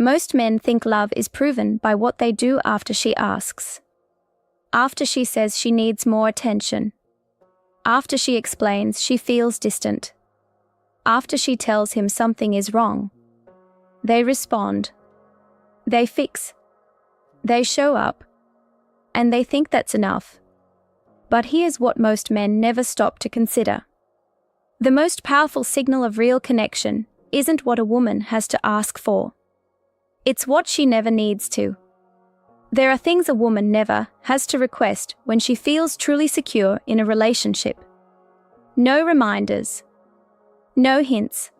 Most men think love is proven by what they do after she asks. After she says she needs more attention. After she explains she feels distant. After she tells him something is wrong. They respond. They fix. They show up. And they think that's enough. But here's what most men never stop to consider. The most powerful signal of real connection isn't what a woman has to ask for. It's what she never needs to. There are things a woman never has to request when she feels truly secure in a relationship. No reminders. No hints.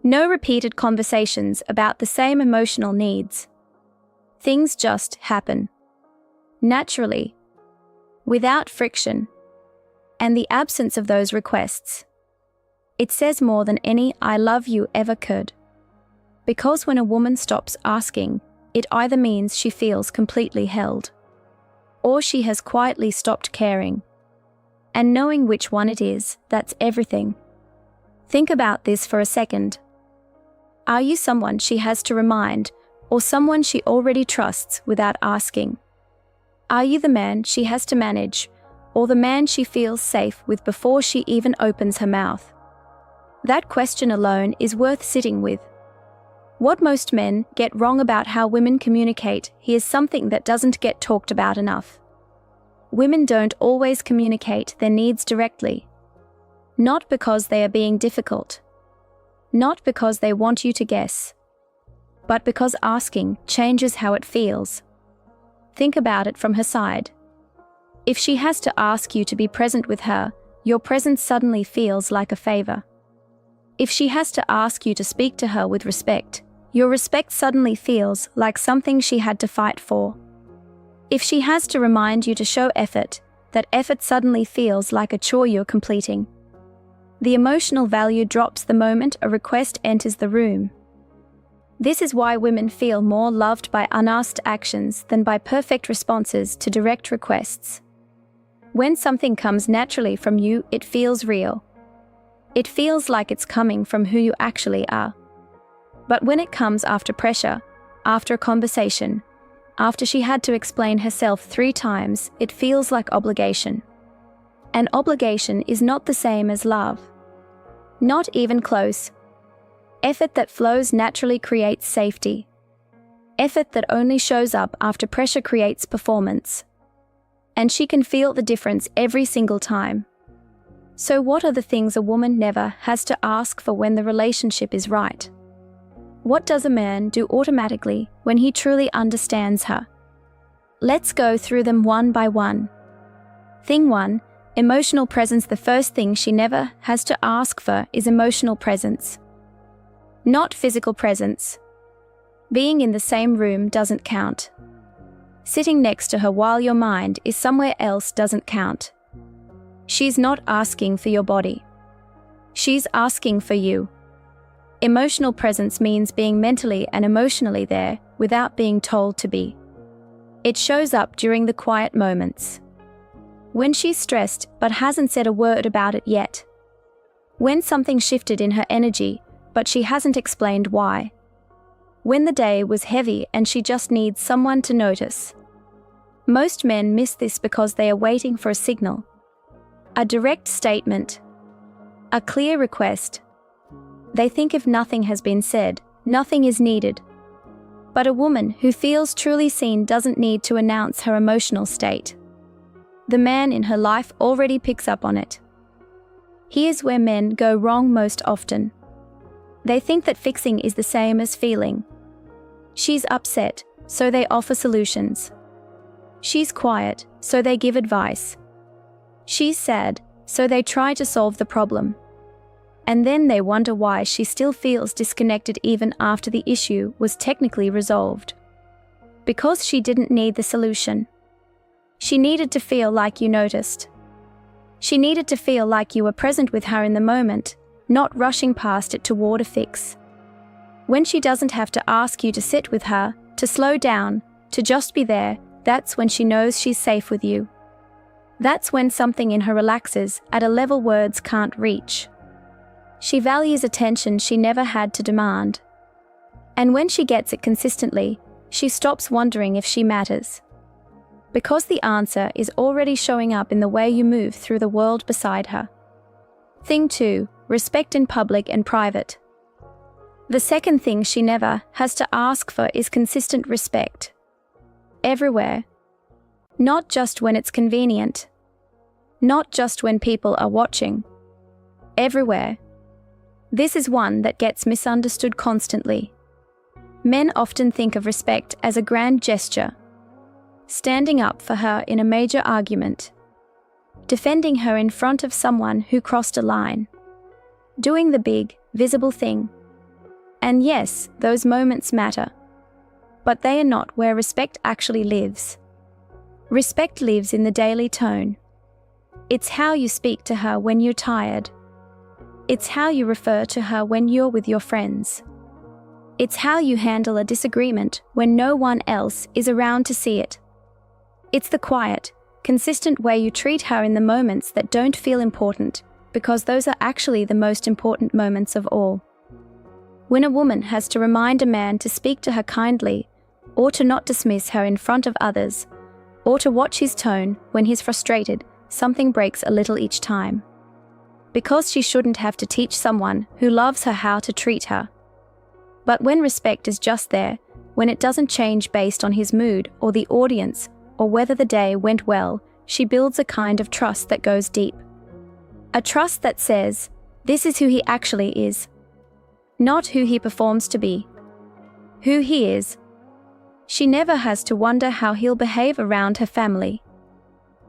No repeated conversations about the same emotional needs. Things just happen. Naturally. Without friction. And the absence of those requests. It says more than any "I love you" ever could. Because when a woman stops asking, it either means she feels completely held, or she has quietly stopped caring. And knowing which one it is, that's everything. Think about this for a second. Are you someone she has to remind, or someone she already trusts without asking? Are you the man she has to manage, or the man she feels safe with before she even opens her mouth? That question alone is worth sitting with. What most men get wrong about how women communicate is something that doesn't get talked about enough. Women don't always communicate their needs directly. Not because they are being difficult. Not because they want you to guess. But because asking changes how it feels. Think about it from her side. If she has to ask you to be present with her, your presence suddenly feels like a favor. If she has to ask you to speak to her with respect, your respect suddenly feels like something she had to fight for. If she has to remind you to show effort, that effort suddenly feels like a chore you're completing. The emotional value drops the moment a request enters the room. This is why women feel more loved by unasked actions than by perfect responses to direct requests. When something comes naturally from you, it feels real. It feels like it's coming from who you actually are. But when it comes after pressure, after a conversation, after she had to explain herself 3 times, it feels like obligation. And obligation is not the same as love. Not even close. Effort that flows naturally creates safety. Effort that only shows up after pressure creates performance. And she can feel the difference every single time. So what are the things a woman never has to ask for when the relationship is right? What does a man do automatically when he truly understands her? Let's go through them one by one. Thing 1, emotional presence. The first thing she never has to ask for is emotional presence. Not physical presence. Being in the same room doesn't count. Sitting next to her while your mind is somewhere else doesn't count. She's not asking for your body. She's asking for you. Emotional presence means being mentally and emotionally there without being told to be. It shows up during the quiet moments. When she's stressed but hasn't said a word about it yet. When something shifted in her energy but she hasn't explained why. When the day was heavy and she just needs someone to notice. Most men miss this because they are waiting for a signal. A direct statement. A clear request. They think if nothing has been said, nothing is needed. But a woman who feels truly seen doesn't need to announce her emotional state. The man in her life already picks up on it. Here's where men go wrong most often. They think that fixing is the same as feeling. She's upset, so they offer solutions. She's quiet, so they give advice. She's sad, so they try to solve the problem. And then they wonder why she still feels disconnected even after the issue was technically resolved. Because she didn't need the solution. She needed to feel like you noticed. She needed to feel like you were present with her in the moment, not rushing past it toward a fix. When she doesn't have to ask you to sit with her, to slow down, to just be there, that's when she knows she's safe with you. That's when something in her relaxes at a level words can't reach. She values attention she never had to demand. And when she gets it consistently, she stops wondering if she matters. Because the answer is already showing up in the way you move through the world beside her. Thing 2, respect in public and private. The second thing she never has to ask for is consistent respect. Everywhere. Not just when it's convenient. Not just when people are watching. Everywhere. This is one that gets misunderstood constantly. Men often think of respect as a grand gesture. Standing up for her in a major argument. Defending her in front of someone who crossed a line. Doing the big, visible thing. And yes, those moments matter. But they are not where respect actually lives. Respect lives in the daily tone. It's how you speak to her when you're tired. It's how you refer to her when you're with your friends. It's how you handle a disagreement when no one else is around to see it. It's the quiet, consistent way you treat her in the moments that don't feel important, because those are actually the most important moments of all. When a woman has to remind a man to speak to her kindly, or to not dismiss her in front of others, or to watch his tone when he's frustrated, something breaks a little each time. Because she shouldn't have to teach someone who loves her how to treat her. But when respect is just there, when it doesn't change based on his mood or the audience or whether the day went well, she builds a kind of trust that goes deep. A trust that says, this is who he actually is. Not who he performs to be. Who he is. She never has to wonder how he'll behave around her family.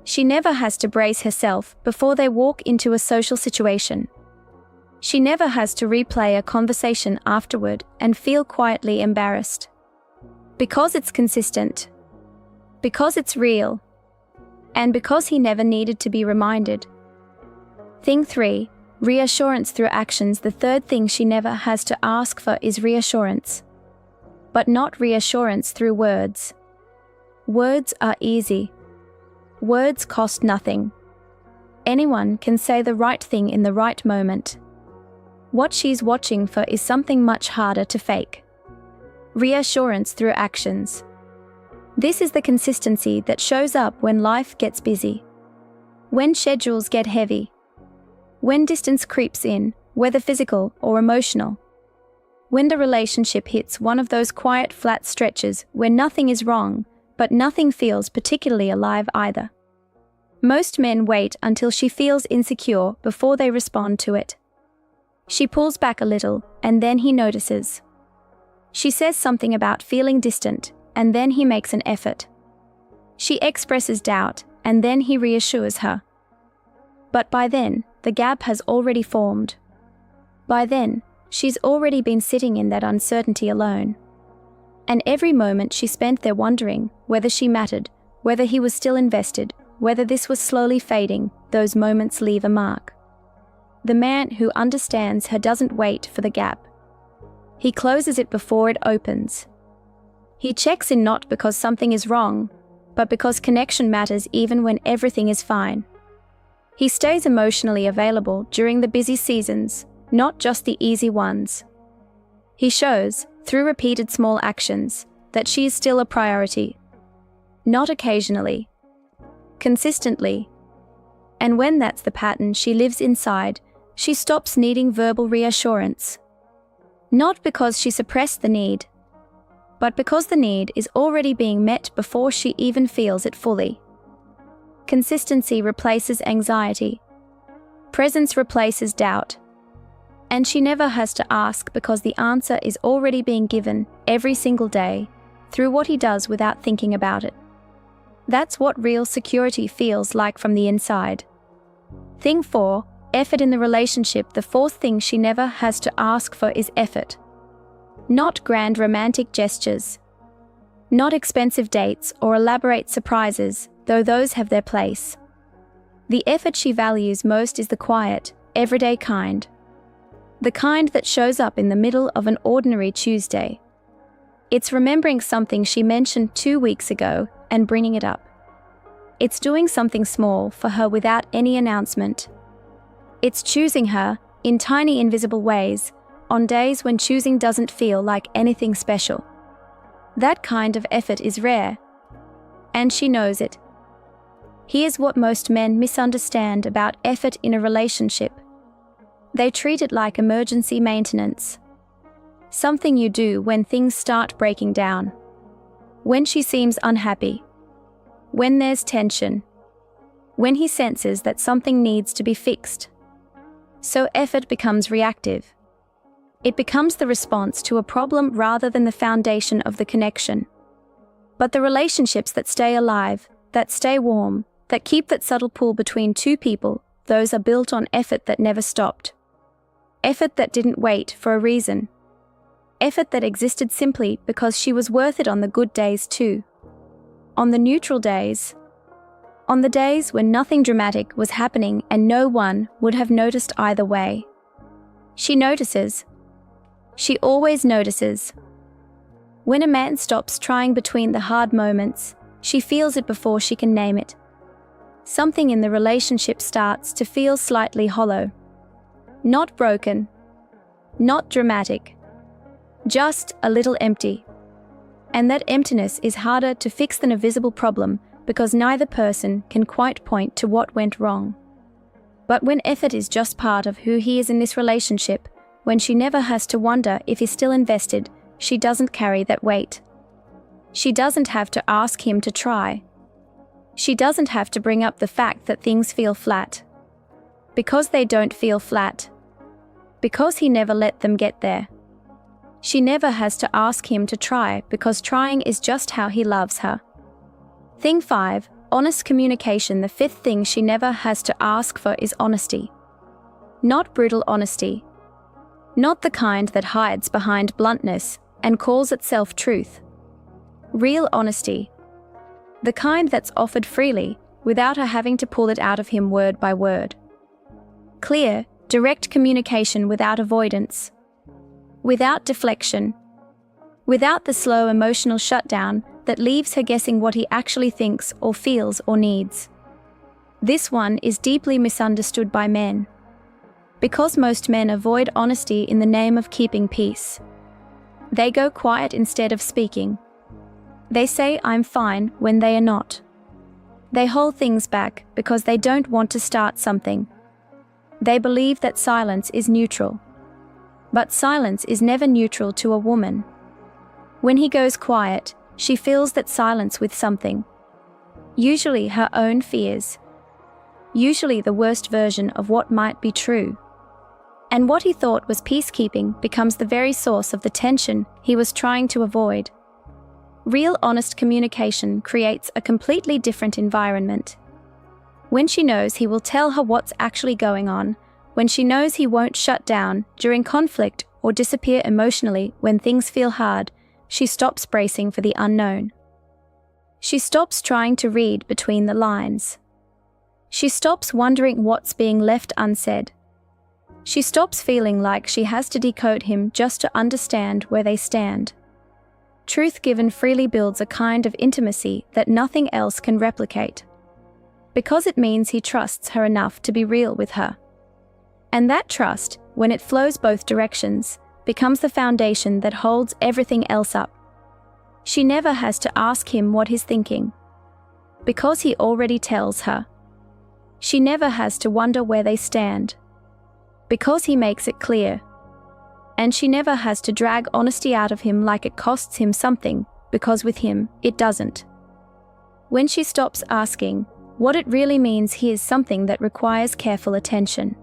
She never has to brace herself before they walk into a social situation. She never has to replay a conversation afterward and feel quietly embarrassed. Because it's consistent. Because it's real. And because he never needed to be reminded. Thing 3, reassurance through actions. The third thing she never has to ask for is reassurance. But not reassurance through words. Words are easy. Words cost nothing. Anyone can say the right thing in the right moment. What she's watching for is something much harder to fake. Reassurance through actions. This is the consistency that shows up when life gets busy. When schedules get heavy. When distance creeps in, whether physical or emotional. When the relationship hits one of those quiet, flat stretches where nothing is wrong, but nothing feels particularly alive either. Most men wait until she feels insecure before they respond to it. She pulls back a little, and then he notices. She says something about feeling distant, and then he makes an effort. She expresses doubt, and then he reassures her. But by then, the gap has already formed. By then, she's already been sitting in that uncertainty alone. And every moment she spent there wondering whether she mattered, whether he was still invested, whether this was slowly fading, those moments leave a mark. The man who understands her doesn't wait for the gap. He closes it before it opens. He checks in not because something is wrong, but because connection matters even when everything is fine. He stays emotionally available during the busy seasons, not just the easy ones. He shows, through repeated small actions, that she is still a priority. Not occasionally. Consistently. And when that's the pattern she lives inside, she stops needing verbal reassurance. Not because she suppressed the need, but because the need is already being met before she even feels it fully. Consistency replaces anxiety. Presence replaces doubt. And she never has to ask because the answer is already being given every single day through what he does without thinking about it. That's what real security feels like from the inside. Thing 4, effort in the relationship. The fourth thing she never has to ask for is effort. Not grand romantic gestures. Not expensive dates or elaborate surprises, though those have their place. The effort she values most is the quiet, everyday kind. The kind that shows up in the middle of an ordinary Tuesday. It's remembering something she mentioned 2 weeks ago and bringing it up. It's doing something small for her without any announcement. It's choosing her, in tiny invisible ways, on days when choosing doesn't feel like anything special. That kind of effort is rare, and she knows it. Here's what most men misunderstand about effort in a relationship. They treat it like emergency maintenance. Something you do when things start breaking down. When she seems unhappy. When there's tension. When he senses that something needs to be fixed. So effort becomes reactive. It becomes the response to a problem rather than the foundation of the connection. But the relationships that stay alive, that stay warm, that keep that subtle pull between two people, those are built on effort that never stopped. Effort that didn't wait for a reason. Effort that existed simply because she was worth it on the good days too. On the neutral days. On the days when nothing dramatic was happening and no one would have noticed either way. She notices. She always notices. When a man stops trying between the hard moments, she feels it before she can name it. Something in the relationship starts to feel slightly hollow. Not broken. Not dramatic. Just a little empty. And that emptiness is harder to fix than a visible problem because neither person can quite point to what went wrong. But when effort is just part of who he is in this relationship, when she never has to wonder if he's still invested, she doesn't carry that weight. She doesn't have to ask him to try. She doesn't have to bring up the fact that things feel flat. Because they don't feel flat. Because he never let them get there. She never has to ask him to try because trying is just how he loves her. Thing 5, honest communication. The fifth thing she never has to ask for is honesty. Not brutal honesty. Not the kind that hides behind bluntness and calls itself truth. Real honesty. The kind that's offered freely, without her having to pull it out of him word by word. Clear, direct communication without avoidance. Without deflection. Without the slow emotional shutdown that leaves her guessing what he actually thinks or feels or needs. This one is deeply misunderstood by men. Because most men avoid honesty in the name of keeping peace. They go quiet instead of speaking. They say I'm fine when they are not. They hold things back because they don't want to start something. They believe that silence is neutral. But silence is never neutral to a woman. When he goes quiet, she fills that silence with something. Usually her own fears. Usually the worst version of what might be true. And what he thought was peacekeeping becomes the very source of the tension he was trying to avoid. Real honest communication creates a completely different environment. When she knows he will tell her what's actually going on, when she knows he won't shut down during conflict or disappear emotionally when things feel hard, she stops bracing for the unknown. She stops trying to read between the lines. She stops wondering what's being left unsaid. She stops feeling like she has to decode him just to understand where they stand. Truth given freely builds a kind of intimacy that nothing else can replicate. Because it means he trusts her enough to be real with her. And that trust, when it flows both directions, becomes the foundation that holds everything else up. She never has to ask him what he's thinking. Because he already tells her. She never has to wonder where they stand. Because he makes it clear. And she never has to drag honesty out of him like it costs him something, because with him, it doesn't. When she stops asking, what it really means, here's something that requires careful attention.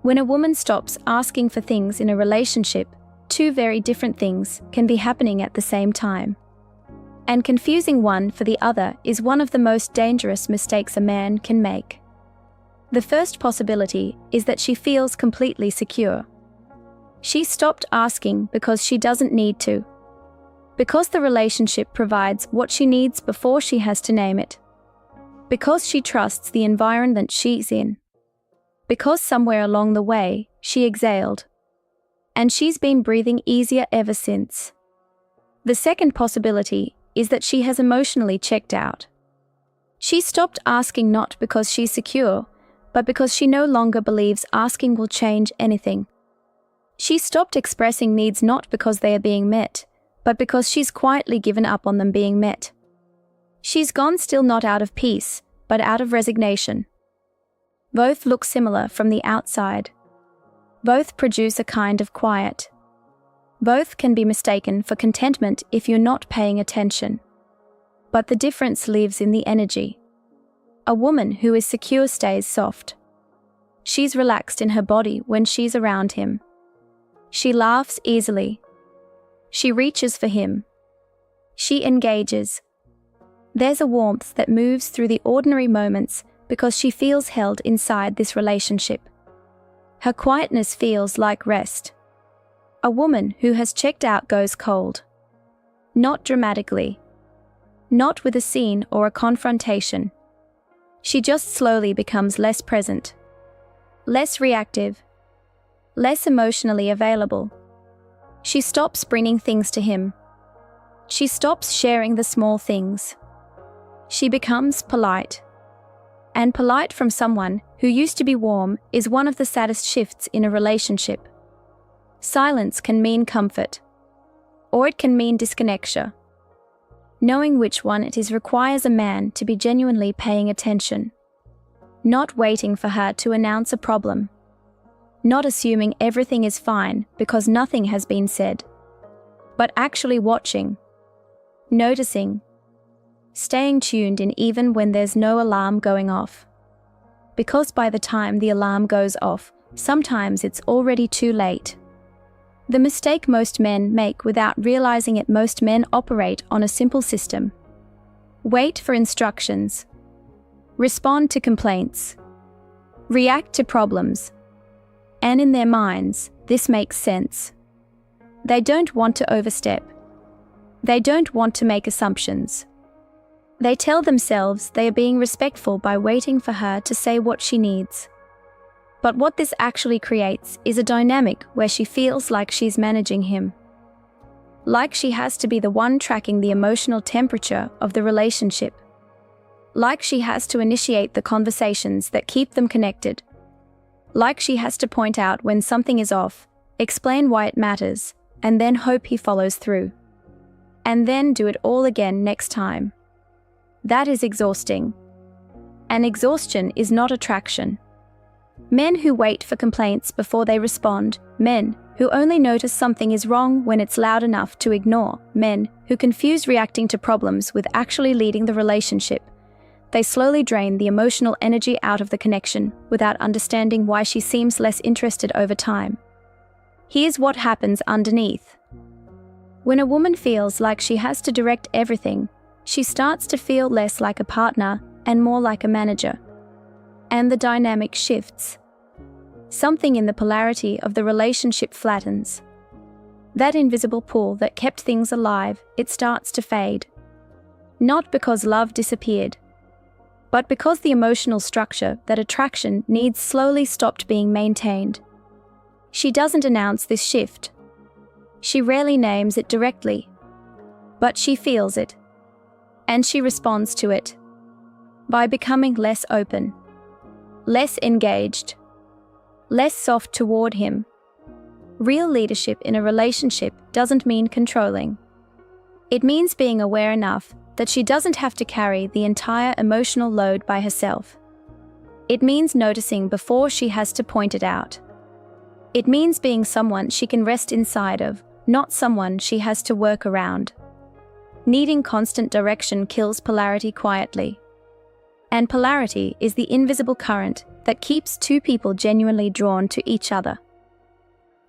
When a woman stops asking for things in a relationship, two very different things can be happening at the same time. And confusing one for the other is one of the most dangerous mistakes a man can make. The first possibility is that she feels completely secure. She stopped asking because she doesn't need to. Because the relationship provides what she needs before she has to name it. Because she trusts the environment she's in. Because somewhere along the way, she exhaled. And she's been breathing easier ever since. The second possibility is that she has emotionally checked out. She stopped asking not because she's secure, but because she no longer believes asking will change anything. She stopped expressing needs not because they are being met, but because she's quietly given up on them being met. She's gone still not out of peace, but out of resignation. Both look similar from the outside. Both produce a kind of quiet. Both can be mistaken for contentment if you're not paying attention. But the difference lives in the energy. A woman who is secure stays soft. She's relaxed in her body when she's around him. She laughs easily. She reaches for him. She engages. There's a warmth that moves through the ordinary moments because she feels held inside this relationship. Her quietness feels like rest. A woman who has checked out goes cold. Not dramatically. Not with a scene or a confrontation. She just slowly becomes less present. Less reactive. Less emotionally available. She stops bringing things to him. She stops sharing the small things. She becomes polite. And polite from someone who used to be warm is one of the saddest shifts in a relationship. Silence can mean comfort, or it can mean disconnection. Knowing which one it is requires a man to be genuinely paying attention, not waiting for her to announce a problem, not assuming everything is fine because nothing has been said, but actually watching, noticing, staying tuned in even when there's no alarm going off. Because by the time the alarm goes off, sometimes it's already too late. The mistake most men make without realizing it, most men operate on a simple system. Wait for instructions. Respond to complaints. React to problems. And in their minds, this makes sense. They don't want to overstep. They don't want to make assumptions. They tell themselves they are being respectful by waiting for her to say what she needs. But what this actually creates is a dynamic where she feels like she's managing him. Like she has to be the one tracking the emotional temperature of the relationship. Like she has to initiate the conversations that keep them connected. Like she has to point out when something is off, explain why it matters, and then hope he follows through. And then do it all again next time. That is exhausting. And exhaustion is not attraction. Men who wait for complaints before they respond, men who only notice something is wrong when it's loud enough to ignore, men who confuse reacting to problems with actually leading the relationship. They slowly drain the emotional energy out of the connection without understanding why she seems less interested over time. Here's what happens underneath. When a woman feels like she has to direct everything, she starts to feel less like a partner and more like a manager. And the dynamic shifts. Something in the polarity of the relationship flattens. That invisible pull that kept things alive, it starts to fade. Not because love disappeared, but because the emotional structure, that attraction, needs slowly stopped being maintained. She doesn't announce this shift. She rarely names it directly. But she feels it. And she responds to it. By becoming less open. Less engaged, less soft toward him. Real leadership in a relationship doesn't mean controlling. It means being aware enough that she doesn't have to carry the entire emotional load by herself. It means noticing before she has to point it out. It means being someone she can rest inside of, not someone she has to work around. Needing constant direction kills polarity quietly. And polarity is the invisible current that keeps two people genuinely drawn to each other.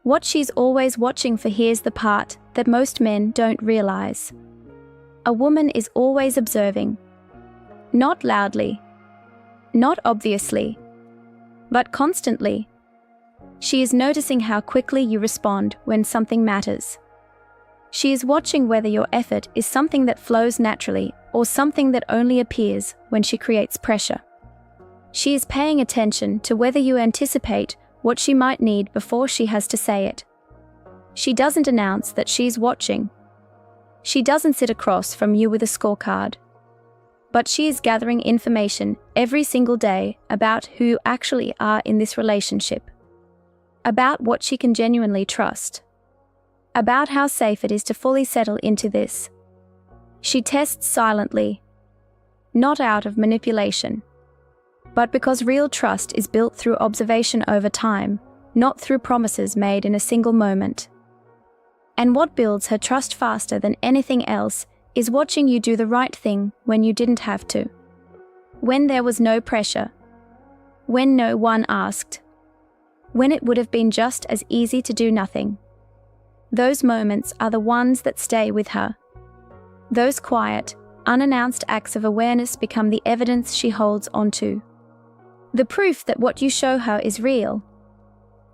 What she's always watching for, here's the part that most men don't realize. A woman is always observing. Not loudly. Not obviously. But constantly. She is noticing how quickly you respond when something matters. She is watching whether your effort is something that flows naturally or something that only appears when she creates pressure. She is paying attention to whether you anticipate what she might need before she has to say it. She doesn't announce that she's watching. She doesn't sit across from you with a scorecard. But she is gathering information every single day about who you actually are in this relationship. about what she can genuinely trust, about how safe it is to fully settle into this. She tests silently, not out of manipulation, but because real trust is built through observation over time, not through promises made in a single moment. And what builds her trust faster than anything else is watching you do the right thing when you didn't have to. When there was no pressure. When no one asked. When it would have been just as easy to do nothing. Those moments are the ones that stay with her. Those quiet, unannounced acts of awareness become the evidence she holds onto. The proof that what you show her is real.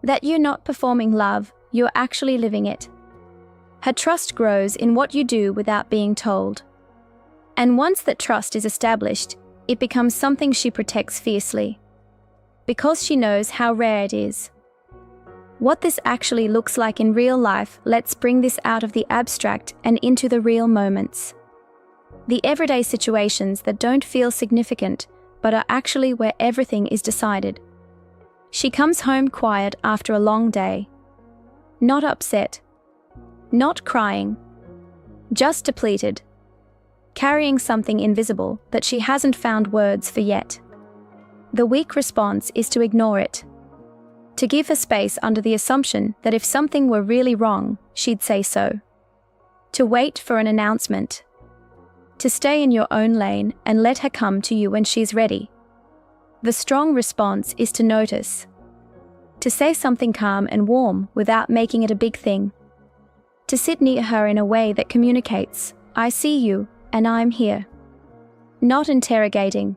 That you're not performing love, you're actually living it. Her trust grows in what you do without being told. And once that trust is established, it becomes something she protects fiercely. Because she knows how rare it is. What this actually looks like in real life, let's bring this out of the abstract and into the real moments. The everyday situations that don't feel significant, but are actually where everything is decided. She comes home quiet after a long day. Not upset. Not crying. Just depleted. Carrying something invisible that she hasn't found words for yet. The weak response is to ignore it. To give her space under the assumption that if something were really wrong, she'd say so. To wait for an announcement. To stay in your own lane and let her come to you when she's ready. The strong response is to notice. To say something calm and warm without making it a big thing. To sit near her in a way that communicates, I see you and I'm here. Not interrogating.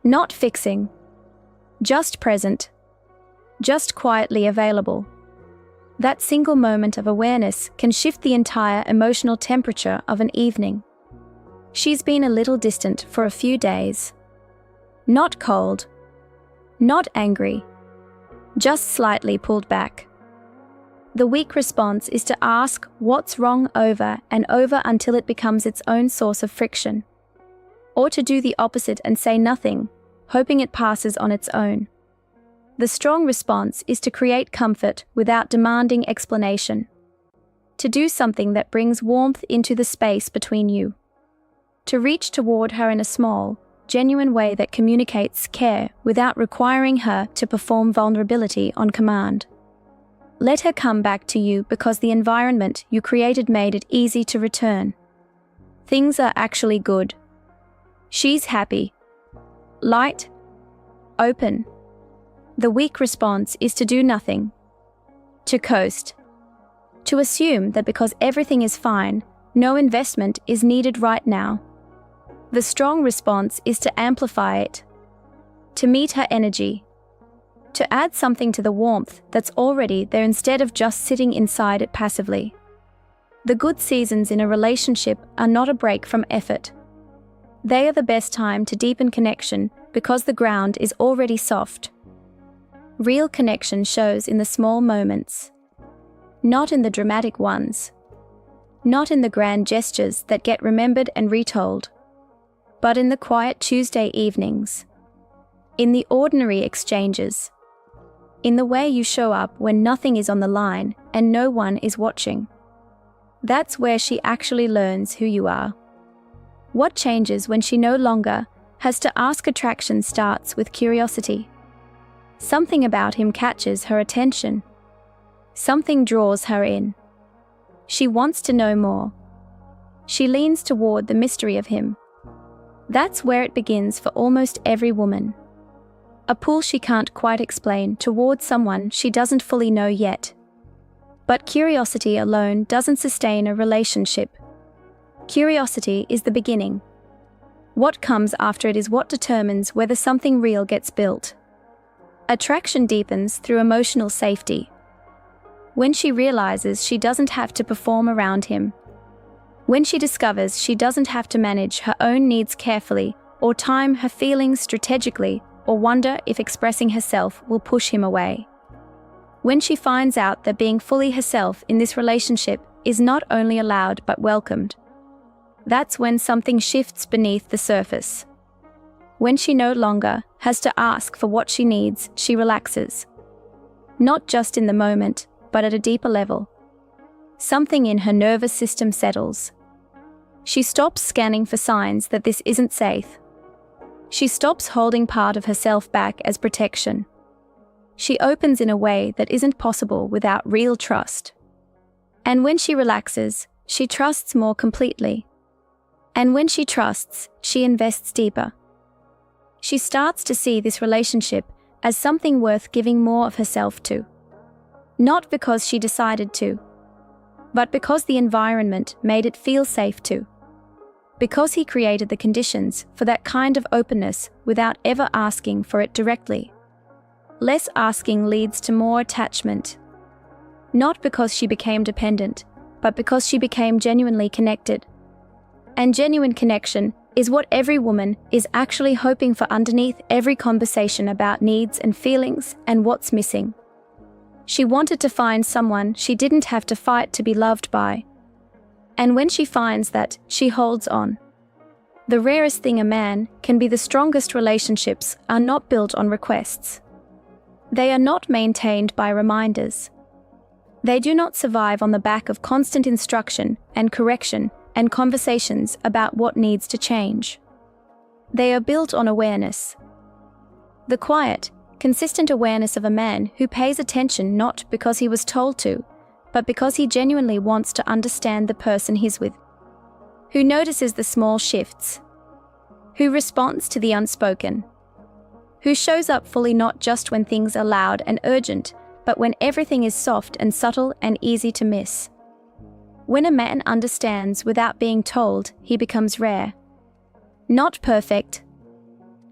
Not fixing. Just present. Just quietly available. That single moment of awareness can shift the entire emotional temperature of an evening. She's been a little distant for a few days. Not cold. Not angry. Just slightly pulled back. The weak response is to ask what's wrong over and over until it becomes its own source of friction. Or to do the opposite and say nothing, hoping it passes on its own. The strong response is to create comfort without demanding explanation. To do something that brings warmth into the space between you. To reach toward her in a small, genuine way that communicates care without requiring her to perform vulnerability on command. Let her come back to you because the environment you created made it easy to return. Things are actually good. She's happy. Light. Open. The weak response is to do nothing. To coast. To assume that because everything is fine, no investment is needed right now. The strong response is to amplify it. To meet her energy. To add something to the warmth that's already there instead of just sitting inside it passively. The good seasons in a relationship are not a break from effort. They are the best time to deepen connection because the ground is already soft. Real connection shows in the small moments. Not in the dramatic ones. Not in the grand gestures that get remembered and retold. But in the quiet Tuesday evenings. In the ordinary exchanges. In the way you show up when nothing is on the line and no one is watching. That's where she actually learns who you are. What changes when she no longer has to ask? Attraction starts with curiosity. Something about him catches her attention. Something draws her in. She wants to know more. She leans toward the mystery of him. That's where it begins for almost every woman. A pull she can't quite explain toward someone she doesn't fully know yet. But curiosity alone doesn't sustain a relationship. Curiosity is the beginning. What comes after it is what determines whether something real gets built. Attraction deepens through emotional safety. When she realizes she doesn't have to perform around him. When she discovers she doesn't have to manage her own needs carefully or time her feelings strategically or wonder if expressing herself will push him away. When she finds out that being fully herself in this relationship is not only allowed but welcomed. That's when something shifts beneath the surface. When she no longer has to ask for what she needs, she relaxes. not just in the moment, but at a deeper level. Something in her nervous system settles. She stops scanning for signs that this isn't safe. She stops holding part of herself back as protection. She opens in a way that isn't possible without real trust. And when she relaxes, she trusts more completely. And when she trusts, she invests deeper. She starts to see this relationship as something worth giving more of herself to. Not because she decided to, but because the environment made it feel safe to. Because he created the conditions for that kind of openness without ever asking for it directly. Less asking leads to more attachment. Not because she became dependent, but because she became genuinely connected. And genuine connection is what every woman is actually hoping for underneath every conversation about needs and feelings and what's missing. She wanted to find someone she didn't have to fight to be loved by. And when she finds that, she holds on. The rarest thing a man can be, the strongest relationships are not built on requests. They are not maintained by reminders. They do not survive on the back of constant instruction and correction and conversations about what needs to change. They are built on awareness. The quiet, consistent awareness of a man who pays attention not because he was told to, but because he genuinely wants to understand the person he's with. Who notices the small shifts. Who responds to the unspoken. Who shows up fully not just when things are loud and urgent, but when everything is soft and subtle and easy to miss. When a man understands without being told, he becomes rare. Not perfect.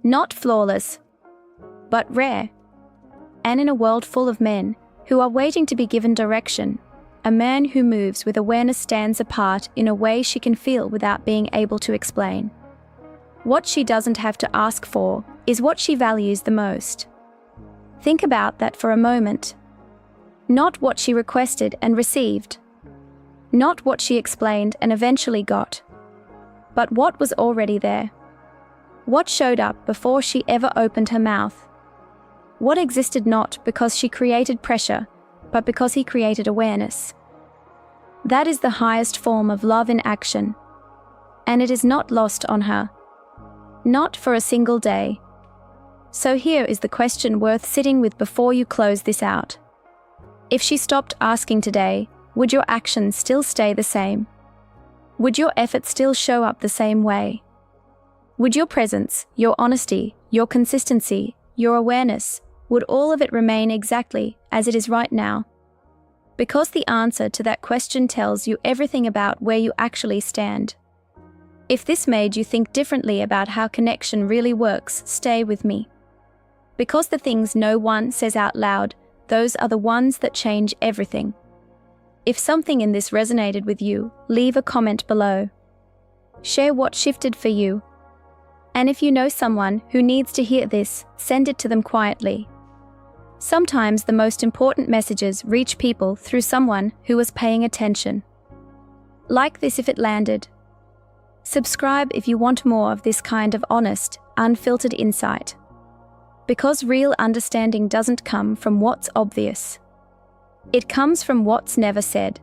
Not flawless. But rare. And in a world full of men who are waiting to be given direction, a man who moves with awareness stands apart in a way she can feel without being able to explain. What she doesn't have to ask for is what she values the most. Think about that for a moment. Not what she requested and received. Not what she explained and eventually got. But what was already there. What showed up before she ever opened her mouth. What existed not because she created pressure, but because he created awareness. That is the highest form of love in action. And it is not lost on her. Not for a single day. So here is the question worth sitting with before you close this out. If she stopped asking today, would your actions still stay the same? Would your effort still show up the same way? Would your presence, your honesty, your consistency, your awareness, would all of it remain exactly as it is right now? Because the answer to that question tells you everything about where you actually stand. If this made you think differently about how connection really works, stay with me. Because the things no one says out loud, those are the ones that change everything. If something in this resonated with you, leave a comment below. Share what shifted for you. And if you know someone who needs to hear this, send it to them quietly. Sometimes the most important messages reach people through someone who was paying attention. Like this if it landed. Subscribe if you want more of this kind of honest, unfiltered insight. Because real understanding doesn't come from what's obvious. It comes from what's never said.